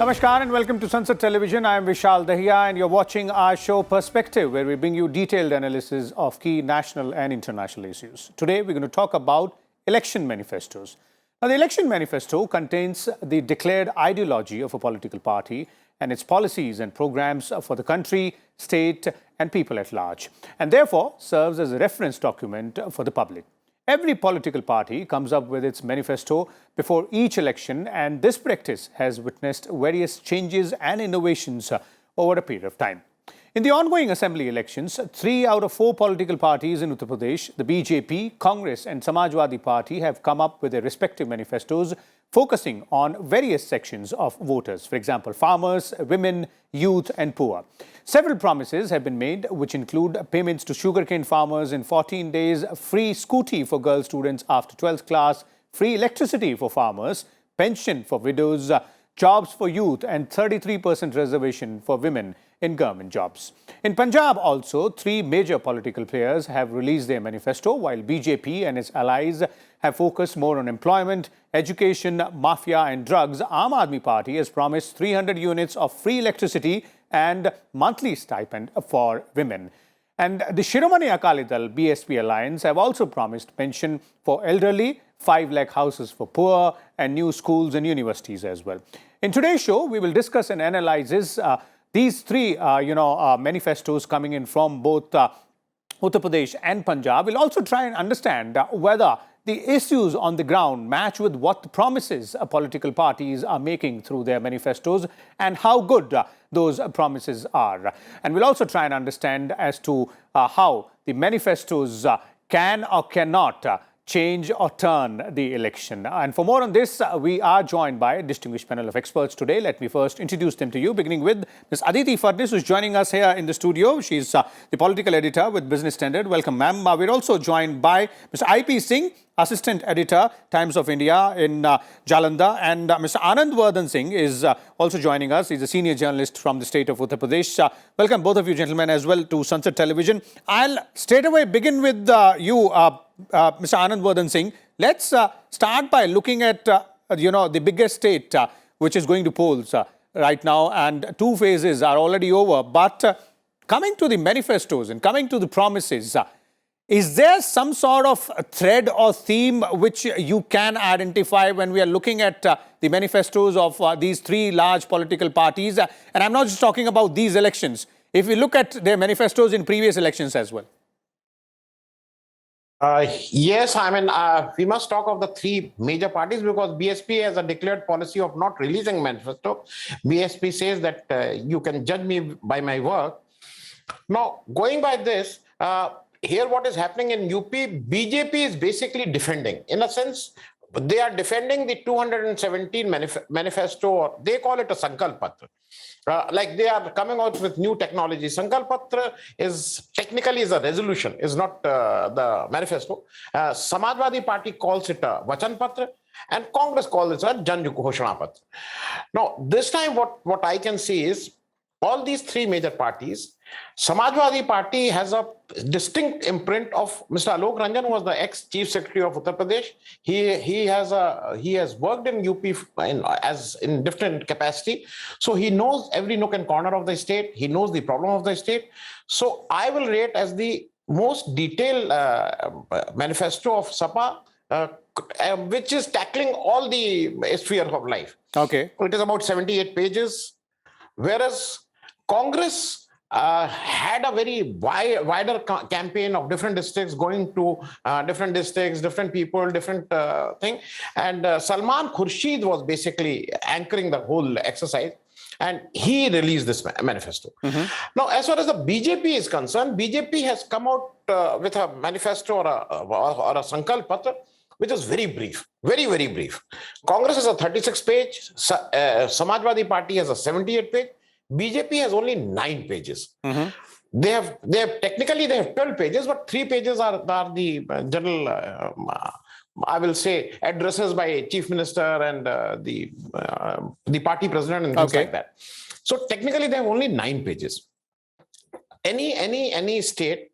Namaskar and welcome to Sansad Television. I am Vishal Dahiya and you're watching our show Perspective, where we bring you detailed analysis of key national and international issues. Today we're going to talk about election manifestos. Now, the election manifesto contains the declared ideology of a political party and its policies and programs for the country, state and people at large, and therefore serves as a reference document for the public. Every political party comes up with its manifesto before each election, and this practice has witnessed various changes and innovations over a period of time. In the ongoing assembly elections, 3 out of 4 political parties in Uttar Pradesh, the BJP, Congress and Samajwadi Party, have come up with their respective manifestos focusing on various sections of voters, for example, farmers, women, youth and poor. Several promises have been made, which include payments to sugarcane farmers in 14 days, free scooty for girl students after 12th class, free electricity for farmers, pension for widows, jobs for youth and 33% reservation for women in government jobs. In Punjab also, 3 major political players have released their manifesto, while BJP and its allies have focused more on employment, education, mafia and drugs. Aam Aadmi Party has promised 300 units of free electricity and monthly stipend for women. And the Shiromani Akali Dal BSP alliance have also promised pension for elderly, 5 lakh houses for poor and new schools and universities as well. In today's show, we will discuss and analyze these 3 manifestos coming in from both Uttar Pradesh and Punjab. We'll also try and understand whether the issues on the ground match with what the promises political parties are making through their manifestos and how good those promises are. And we'll also try and understand as to how the manifestos can or cannot change or turn the election. And for more on this, we are joined by a distinguished panel of experts today. Let me first introduce them to you, beginning with Ms. Aditi Fadnis, who's joining us here in the studio. She's the political editor with Business Standard. Welcome, ma'am. We're also joined by Mr. I.P. Singh, Assistant Editor, Times of India in Jalandhar, and Mr. Anand Vardhan Singh is also joining us. He's a senior journalist from the state of Uttar Pradesh. Welcome, both of you gentlemen, as well to Sansad Television. I'll straight away begin with you, Mr. Anand Vardhan Singh. Let's start by looking at, the biggest state, which is going to polls right now, and 2 phases are already over. But coming to the manifestos and coming to the promises, is there some sort of thread or theme which you can identify when we are looking at the manifestos of these 3 large political parties? And I'm not just talking about these elections. If we look at their manifestos in previous elections as well. Yes, I mean, we must talk of the 3 major parties because BSP has a declared policy of not releasing manifesto. BSP says that you can judge me by my work. Now, going by this, here what is happening in UP, BJP is basically defending. In a sense, they are defending the 217 manifesto, or they call it a Sankalp Patra. Like they are coming out with new technology. Sankalp Patra is technically is a resolution, is not the manifesto. Samajwadi Party calls it a Vachan Patra, and Congress calls it a Jan Ghoshana Patra. Now, this time what I can see is all these 3 major parties, Samajwadi Party has a distinct imprint of Mr. Alok Ranjan, who was the ex-chief secretary of Uttar Pradesh. He has worked in UP in different capacity, so he knows every nook and corner of the state. He knows the problem of the state. So I will rate as the most detailed manifesto of SAPA, which is tackling all the spheres of life. Okay, it is about 78 pages, whereas Congress had a very wider campaign of different districts, going to different districts, different people, different thing. And Salman Khurshid was basically anchoring the whole exercise, and he released this manifesto. Now, as far as the BJP is concerned, BJP has come out with a manifesto or a Sankalp Patra, which is very brief, very, very brief. Congress has a 36-page, Samajwadi Party has a 78-page, BJP has only 9 pages. They have technically 12 pages, but 3 pages are the general, I will say, addresses by Chief Minister and the party president and things like that. So technically they have only 9 pages. Any state,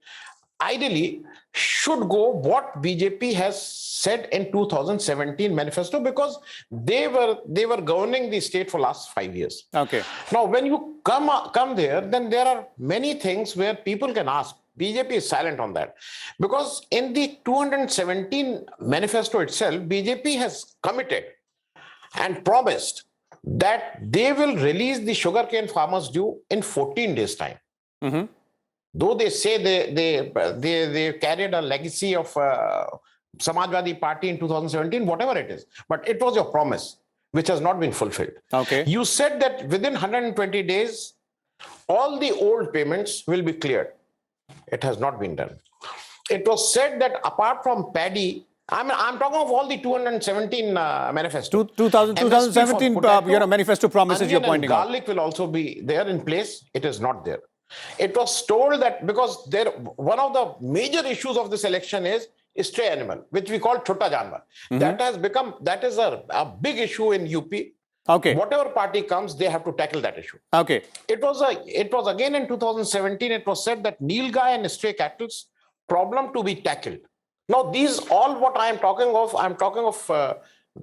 ideally should go what BJP has said in 2017 manifesto, because they were governing the state for last 5 years. Okay. Now, when you come there, then there are many things where people can ask. BJP is silent on that, because in the 217 manifesto itself, BJP has committed and promised that they will release the sugarcane farmers due in 14 days' time. Mm-hmm. Though they say they carried a legacy of Samajwadi Party in 2017, whatever it is, but it was your promise, which has not been fulfilled. Okay. You said that within 120 days, all the old payments will be cleared. It has not been done. It was said that apart from paddy, I'm talking of all the 217 manifesto. 2017 manifesto promises you're pointing out. Garlic will also be there in place. It is not there. It was told that because one of the major issues of this election is stray animal, which we call chota janwar. Mm-hmm. That is a big issue in UP. Okay. Whatever party comes, they have to tackle that issue. Okay. It was again in 2017, it was said that nilgai and stray cattle's problem to be tackled. Now, these all what I'm talking of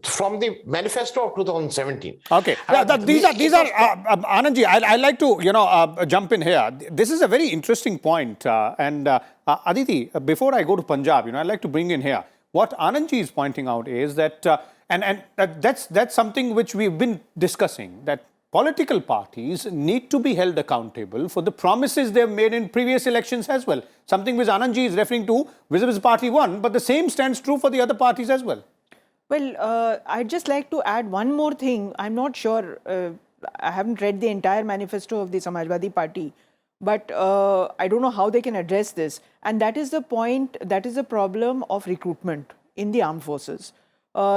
from the manifesto of 2017. Okay. These are Anandji, I'd like to, jump in here. This is a very interesting point. Aditi, before I go to Punjab, I'd like to bring in here. What Anandji is pointing out is that, that's something which we've been discussing, that political parties need to be held accountable for the promises they've made in previous elections as well. Something which Anandji is referring to, which party won, but the same stands true for the other parties as well. Well, I'd just like to add one more thing. I'm not sure, I haven't read the entire manifesto of the Samajwadi Party, but I don't know how they can address this. And that is the point, that is the problem of recruitment in the armed forces.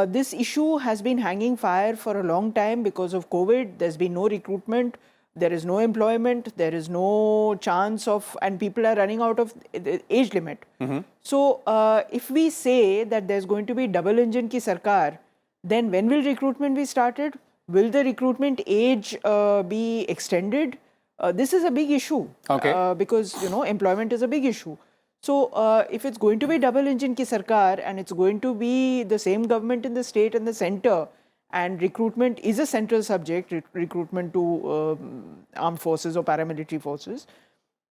This issue has been hanging fire for a long time because of COVID. There's been no recruitment, there is no employment, there is no chance of, and people are running out of the age limit. Mm-hmm. So, if we say that there's going to be double engine ki sarkar, then when will recruitment be started? Will the recruitment age be extended? This is a big issue. Okay. Because, employment is a big issue. So, if it's going to be double engine ki sarkar and it's going to be the same government in the state and the center, and recruitment is a central subject, recruitment to armed forces or paramilitary forces,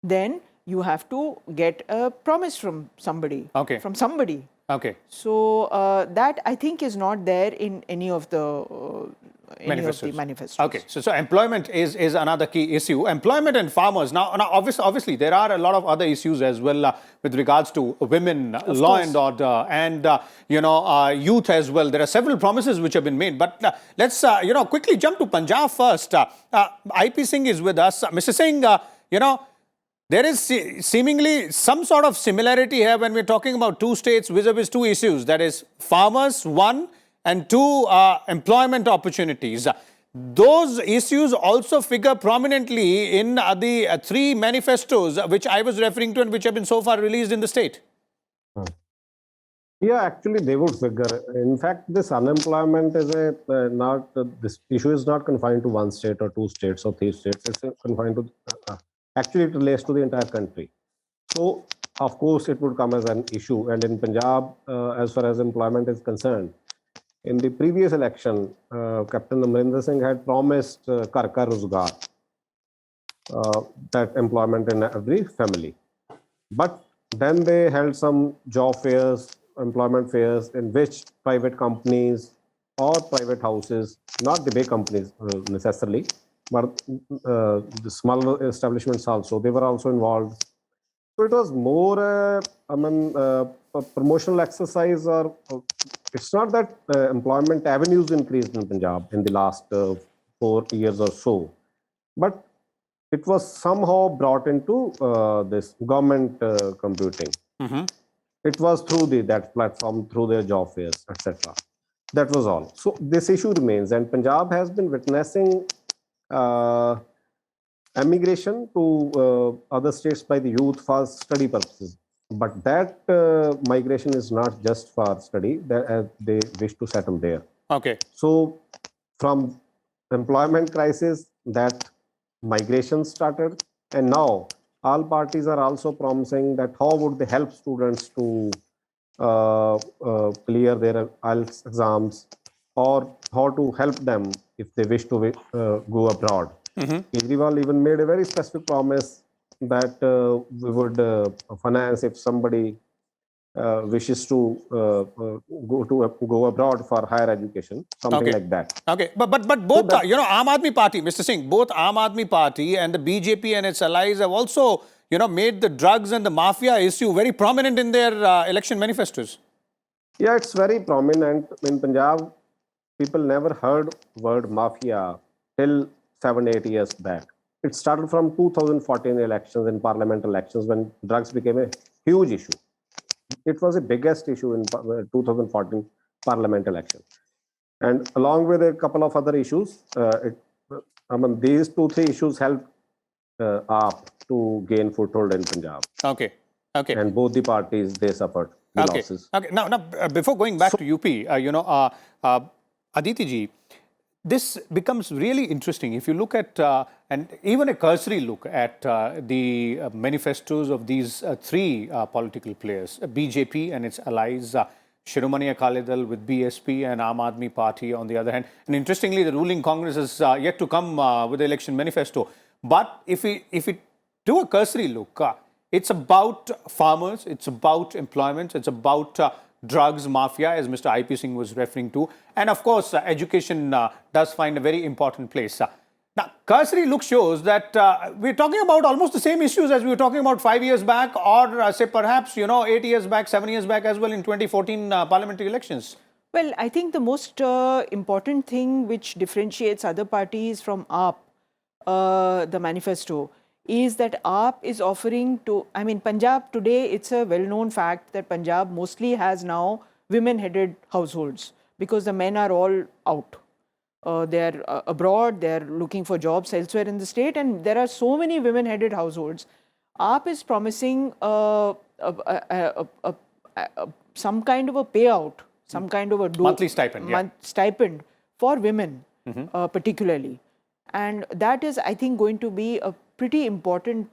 then you have to get a promise from somebody. Okay. From somebody. Okay. So, that I think is not there in any of the manifestos. Okay, so employment is another key issue. Employment and farmers. Now obviously there are a lot of other issues as well with regards to women, law and order, and youth as well. There are several promises which have been made. But let's quickly jump to Punjab first. IP Singh is with us. Mr. Singh, there is seemingly some sort of similarity here when we're talking about two states vis-a-vis two issues. That is farmers, one, and two, employment opportunities. Those issues also figure prominently in the three manifestos which I was referring to and which have been so far released in the state. Yeah, actually they would figure. In fact, this unemployment is this issue is not confined to one state or two states or three states. It's confined to, actually it relates to the entire country. So, of course, it would come as an issue. And in Punjab, as far as employment is concerned, in the previous election, Captain Amrinder Singh had promised Kar Kar Rozgar, that employment in every family. But then they held some job fairs, employment fairs, in which private companies or private houses, not the big companies necessarily, but the smaller establishments also, they were also involved. So it was more, a promotional exercise, or it's not that employment avenues increased in Punjab in the last 4 years or so, but it was somehow brought into this government computing. Mm-hmm. It was through that platform, through their job fairs, etc. That was all. So this issue remains, and Punjab has been witnessing emigration to other states by the youth for study purposes. But that migration is not just for study, they wish to settle there. Okay. So from employment crisis, that migration started, and now all parties are also promising that how would they help students to clear their IELTS exams, or how to help them if they wish to go abroad. Kejriwal even made a very specific promise that we would finance if somebody wishes to go abroad for higher education, something like that. Okay, but both, Aam Aadmi Party, Mr. Singh, both Aam Aadmi Party and the BJP and its allies have also, made the drugs and the mafia issue very prominent in their election manifestos. Yeah, it's very prominent. In Punjab, people never heard word mafia till 7-8 years back. It started from 2014 elections and parliament elections when drugs became a huge issue. It was the biggest issue in 2014 parliament election. And along with a couple of other issues, these 2-3 issues helped AAP to gain foothold in Punjab. Okay. And both the parties, they suffered the losses. Okay. Now, before going back to UP, Aditi ji, this becomes really interesting. If you look at, and even a cursory look at the manifestos of these three political players, BJP and its allies, Shiromani Akali Dal with BSP and Aam Aadmi Party on the other hand. And interestingly, the ruling Congress is yet to come with the election manifesto. But if we do a cursory look, it's about farmers, it's about employment, it's about drugs, mafia, as Mr. I.P. Singh was referring to. And of course, education does find a very important place. Now, cursory look shows that we're talking about almost the same issues as we were talking about 5 years back, or say perhaps, 8 years back, 7 years back as well in 2014 parliamentary elections. Well, I think the most important thing which differentiates other parties from AAP, the manifesto, is that AAP is offering to, Punjab today, it's a well-known fact that Punjab mostly has now women-headed households because the men are all out. They're abroad, they're looking for jobs elsewhere in the state, and there are so many women-headed households. AAP is promising some kind of a payout, some kind of a monthly stipend, stipend for women, particularly. And that is, I think, going to be a pretty important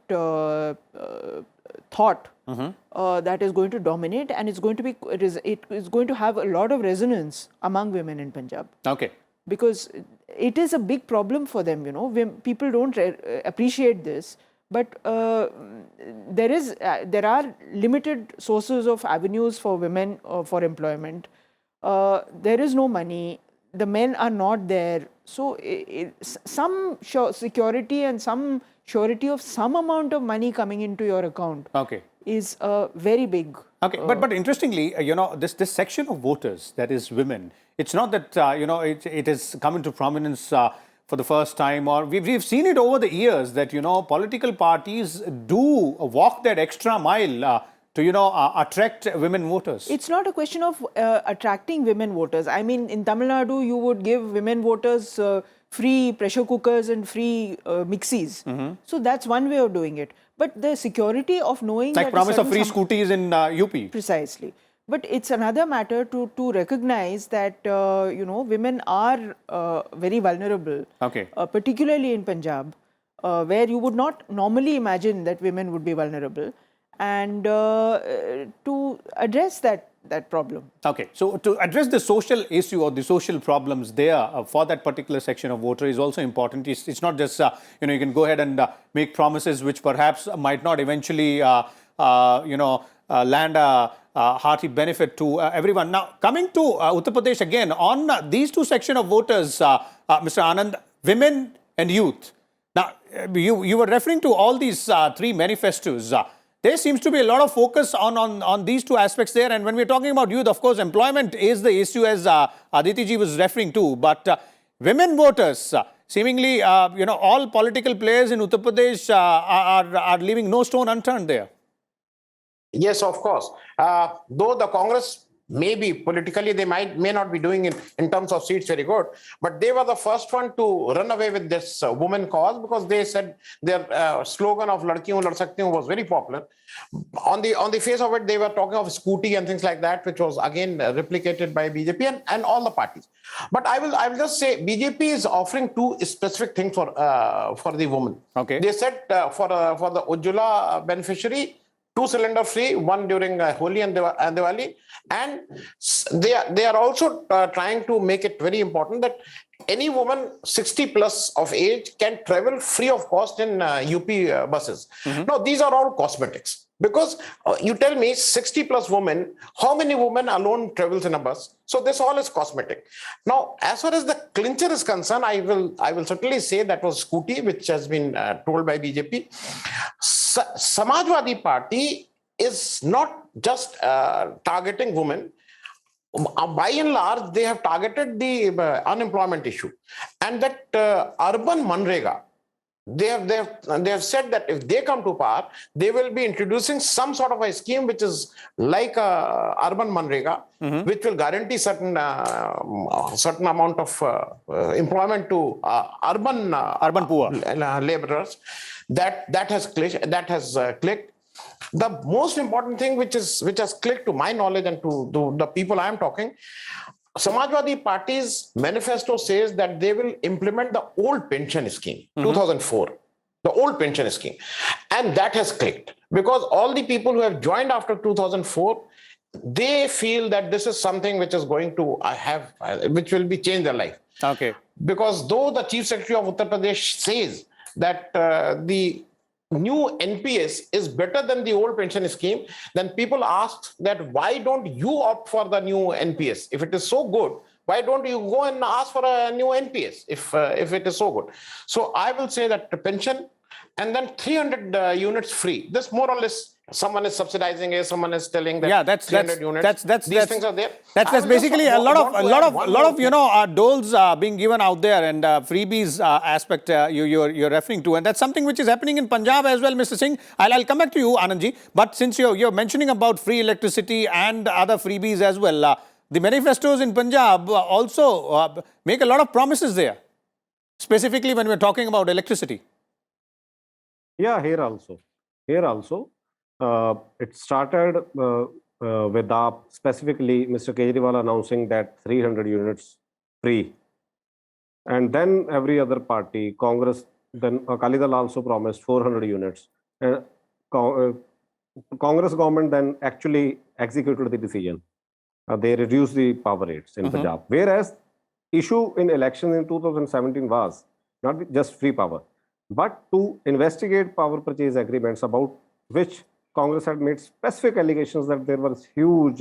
thought that is going to dominate, and it's going to be it is going to have a lot of resonance among women in Punjab. Okay. Because it is a big problem for them, people don't appreciate this, but there are limited sources of avenues for women for employment. There is no money, the men are not there, so some security and some surety of some amount of money coming into your account is very big. Okay, but interestingly, this section of voters, that is women, it's not that, it has come into prominence for the first time, or we've seen it over the years that, political parties do walk that extra mile to, attract women voters. It's not a question of attracting women voters. I mean, in Tamil Nadu, you would give women voters free pressure cookers and free mixies. So that's one way of doing it. But the security of knowing like that promise of free scooties in UP. Precisely. But it's another matter to recognize that, women are very vulnerable, particularly in Punjab, where you would not normally imagine that women would be vulnerable, and to address that problem. Okay, so to address the social issue or the social problems there for that particular section of voter is also important. It's not just, you can go ahead and make promises which perhaps might not eventually, land a hearty benefit to everyone. Now, coming to Uttar Pradesh again, on these two sections of voters, Mr. Anand, women and youth. Now, you were referring to all these three manifestos. There seems to be a lot of focus on these two aspects there. And when we're talking about youth, of course, employment is the issue, as Aditi ji was referring to. But women voters, seemingly, all political players in Uttar Pradesh are leaving no stone unturned there. Yes, of course. Though the Congress maybe politically they may not be doing it in terms of seats very good, but they were the first one to run away with this woman cause, because they said their slogan of "Ladki hu lad sakti hu" was very popular. On the face of it, they were talking of scooty and things like that, which was again replicated by BJP and all the parties. But I will just say BJP is offering two specific things for the woman. Okay. They said for the Ujjwala beneficiary, 2 cylinder free, one during Holi and Diwali, and they are also trying to make it very important that any woman 60 plus of age can travel free of cost in UP buses. Now, these are all cosmetics, because you tell me 60 plus women, how many women alone travels in a bus? So this all is cosmetic. Now, as far as the clincher is concerned, I will certainly say that was scooty, which has been told by BJP. Samajwadi Party is not just targeting women. By and large, they have targeted the unemployment issue, and that urban Manrega. They have said that if they come to power, they will be introducing some sort of a scheme which is like urban Manrega, which will guarantee certain amount of employment to urban poor laborers. That has clicked. The most important thing which has clicked to my knowledge and to the people I am talking, Samajwadi Party's manifesto says that they will implement the old pension scheme, 2004, the old pension scheme. And that has clicked, because all the people who have joined after 2004, they feel that this is something which is going to which will be change their life. Okay. Because though the Chief Secretary of Uttar Pradesh says that the new NPS is better than the old pension scheme, then people ask that why don't you opt for the new NPS? If it is so good, why don't you go and ask for a new NPS if it is so good? So I will say that the pension, and then 300 units free. This more or less, someone is subsidizing it, someone is telling that 300 units. These things are there. That's basically a lot of doles being given out there, and freebies aspect you're referring to, and that's something which is happening in Punjab as well, Mr. Singh. I'll come back to you, Anandji. But since you're mentioning about free electricity and other freebies as well, the manifestos in Punjab also make a lot of promises there, specifically when we're talking about electricity. Yeah, here also. It started with specifically Mr. Kejriwal announcing that 300 units free. And then every other party, Congress, then Akali Dal also promised 400 units. And Congress government then actually executed the decision. They reduced the power rates in Punjab. Whereas issue in elections in 2017 was not just free power, but to investigate power purchase agreements about which Congress had made specific allegations that there was huge,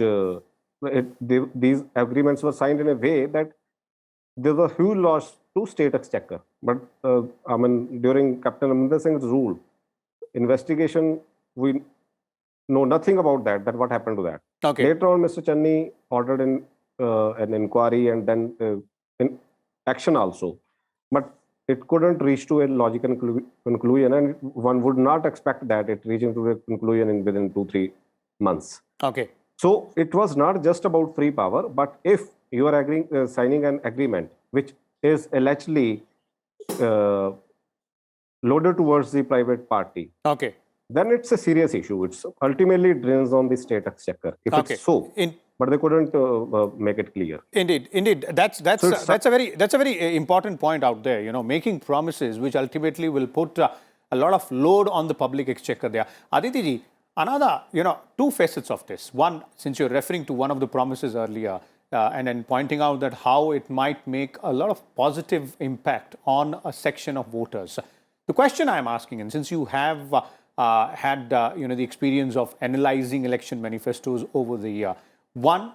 these agreements were signed in a way that there was a huge loss to state exchequer. But during Captain Amrinder Singh's rule, investigation, we know nothing about that what happened to that. Okay. Later on, Mr. Channi ordered an inquiry and then in action also. But it couldn't reach to a logical conclusion, and one would not expect that it reaching to a conclusion within 2-3 months. Okay. So it was not just about free power, but if you are signing an agreement which is allegedly loaded towards the private party, okay, then it's a serious issue. It's ultimately drains on the state exchequer. If it's so. But they couldn't make it clear. Indeed. That's a very important point out there. Making promises which ultimately will put a lot of load on the public exchequer there. Aditi ji, another, two facets of this. One, since you're referring to one of the promises earlier, and then pointing out that how it might make a lot of positive impact on a section of voters. The question I'm asking, and since you have had the experience of analyzing election manifestos over the year. One,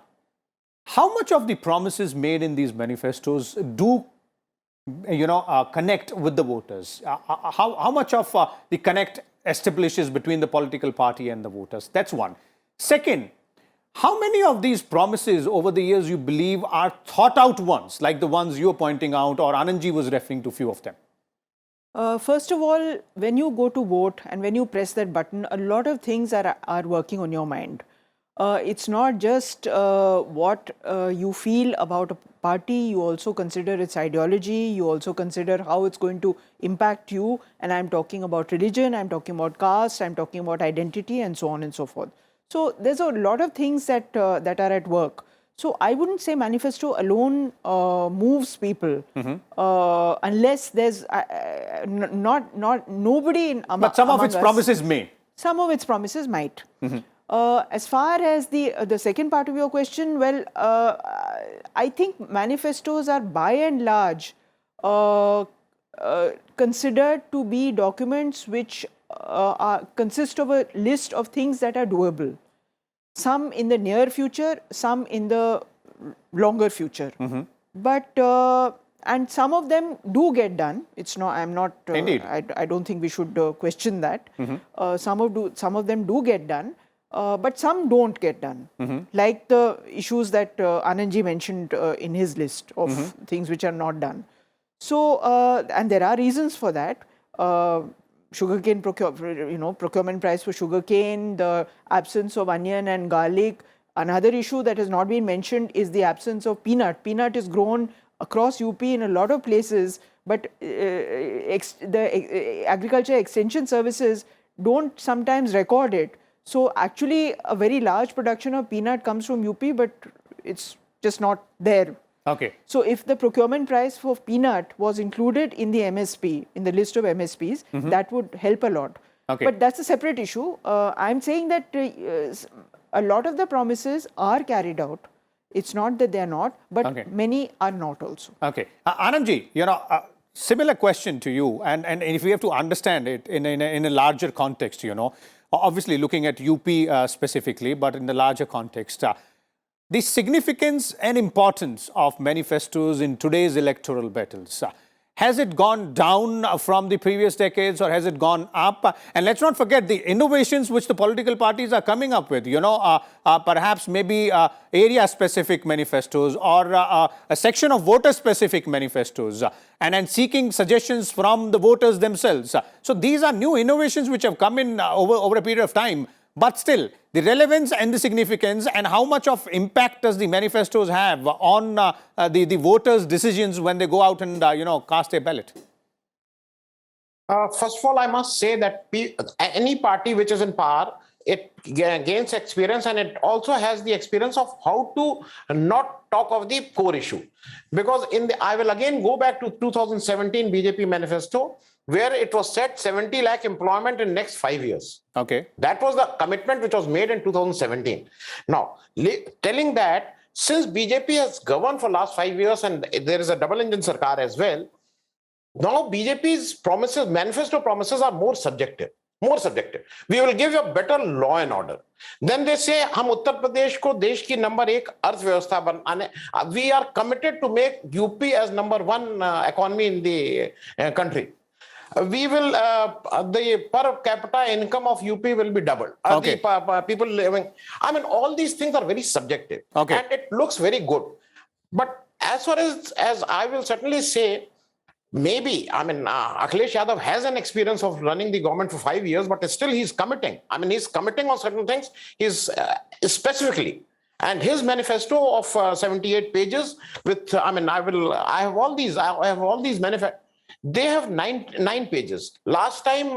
how much of the promises made in these manifestos do, connect with the voters? How much of the connect establishes between the political party and the voters? That's one. Second, how many of these promises over the years you believe are thought out ones, like the ones you're pointing out, or Anandji was referring to a few of them? First of all, when you go to vote and when you press that button, a lot of things are working on your mind. It's not just what you feel about a party, you also consider its ideology, you also consider how it's going to impact you. And I'm talking about religion, I'm talking about caste, I'm talking about identity, and so on and so forth. So there's a lot of things that, that are at work. So I wouldn't say manifesto alone moves people unless there's nobody in But some of its promises may. Some of its promises might. As far as the second part of your question, well, I think manifestos are by and large considered to be documents which consist of a list of things that are doable. Some in the near future, some in the longer future. But and some of them do get done. It's not. I'm not. Indeed. I don't think we should question that. Some of them do get done. But some don't get done, like the issues that Anandji mentioned in his list of things which are not done. So, and there are reasons for that. Sugarcane procurement price for sugarcane, the absence of onion and garlic. Another issue that has not been mentioned is the absence of peanut. Peanut is grown across UP in a lot of places, but the agriculture extension services don't sometimes record it. So actually, a very large production of peanut comes from UP, but it's just not there. Okay. So if the procurement price for peanut was included in the MSP, in the list of MSPs, that would help a lot. Okay. But that's a separate issue. I'm saying that a lot of the promises are carried out. It's not that they're not, but many are not also. Okay. Anandji, similar question to you, and if we have to understand it in a larger context, obviously looking at UP specifically, but in the larger context, the significance and importance of manifestos in today's electoral battles. Has it gone down from the previous decades or has it gone up? And let's not forget the innovations which the political parties are coming up with, perhaps maybe area-specific manifestos or a section of voter-specific manifestos and seeking suggestions from the voters themselves. So these are new innovations which have come in over a period of time. But still, the relevance and the significance and how much of impact does the manifestos have on the voters' decisions when they go out and, cast a ballot? First of all, I must say that any party which is in power, it gains experience and it also has the experience of how to not talk of the core issue. Because I will again go back to 2017 BJP manifesto, where it was said 70 lakh employment in next 5 years. Okay. That was the commitment which was made in 2017. Now, telling that since BJP has governed for last 5 years and there is a double engine sarkar as well, now BJP's promises, manifesto promises are more subjective. We will give you a better law and order. Then they say, हम उत्तर प्रदेश को देश की number 1 अर्थव्यवस्था बनाने. We are committed to make UP as number 1 economy in the country. We will, the per capita income of UP will be doubled. Okay. The people living, all these things are very subjective. Okay. And it looks very good. But as far as I will certainly say, maybe, Akhilesh Yadav has an experience of running the government for 5 years, but still he's committing. He's committing on certain things. He's specifically. And his manifesto of 78 pages with, I have all these manifestos. They have nine pages. Last time,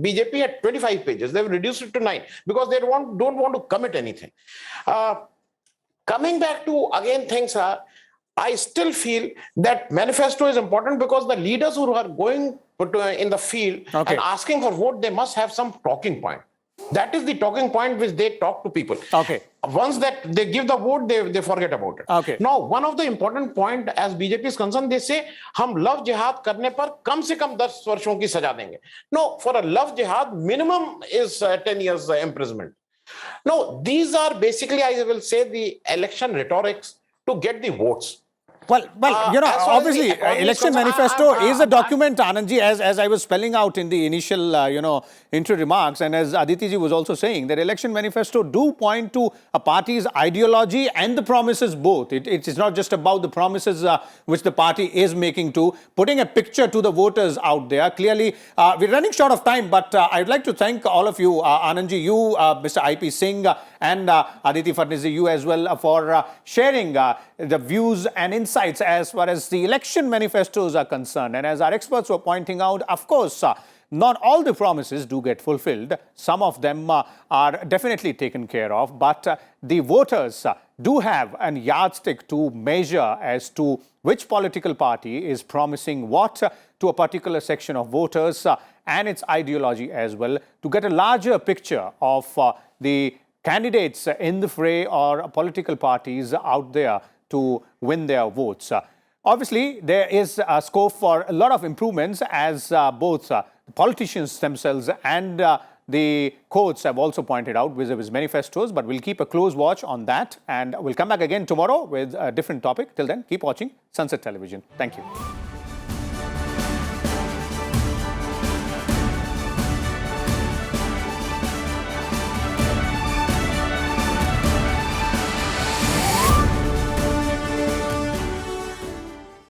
BJP had 25 pages. They've reduced it to 9 because they don't want to commit anything. Coming back to, again, things I still feel that manifesto is important because the leaders who are going in the field and asking for vote, they must have some talking point. That is the talking point which they talk to people. Okay. Once that they give the vote, they forget about it. Okay. Now, one of the important point as BJP is concerned, they say, हम love jihad करने पर कम से कम 10 वर्षों की सजा देंगे. No, for a love jihad, minimum is 10 years imprisonment. No, these are basically, I will say, the election rhetorics to get the votes. Well, you know, as far as the obviously, economy is election concerned, manifesto is a document, Anandji, as I was spelling out in the initial, intro remarks, and as Aditi ji was also saying, that election manifesto do point to a party's ideology and the promises both. It is not just about the promises which the party is making to putting a picture to the voters out there. Clearly, we're running short of time, but I'd like to thank all of you, Anandji, you, Mr. I.P. Singh, and Aditi Fadnisi, you as well, for sharing the views and insights as far as the election manifestos are concerned. And as our experts were pointing out, of course, not all the promises do get fulfilled. Some of them are definitely taken care of, but the voters do have a yardstick to measure as to which political party is promising what to a particular section of voters and its ideology as well, to get a larger picture of the candidates in the fray or political parties out there to win their votes. Obviously, there is a scope for a lot of improvements, as both the politicians themselves and the courts have also pointed out vis-a-vis manifestos, but we'll keep a close watch on that, and we'll come back again tomorrow with a different topic. Till then, keep watching Sansad Television. Thank you.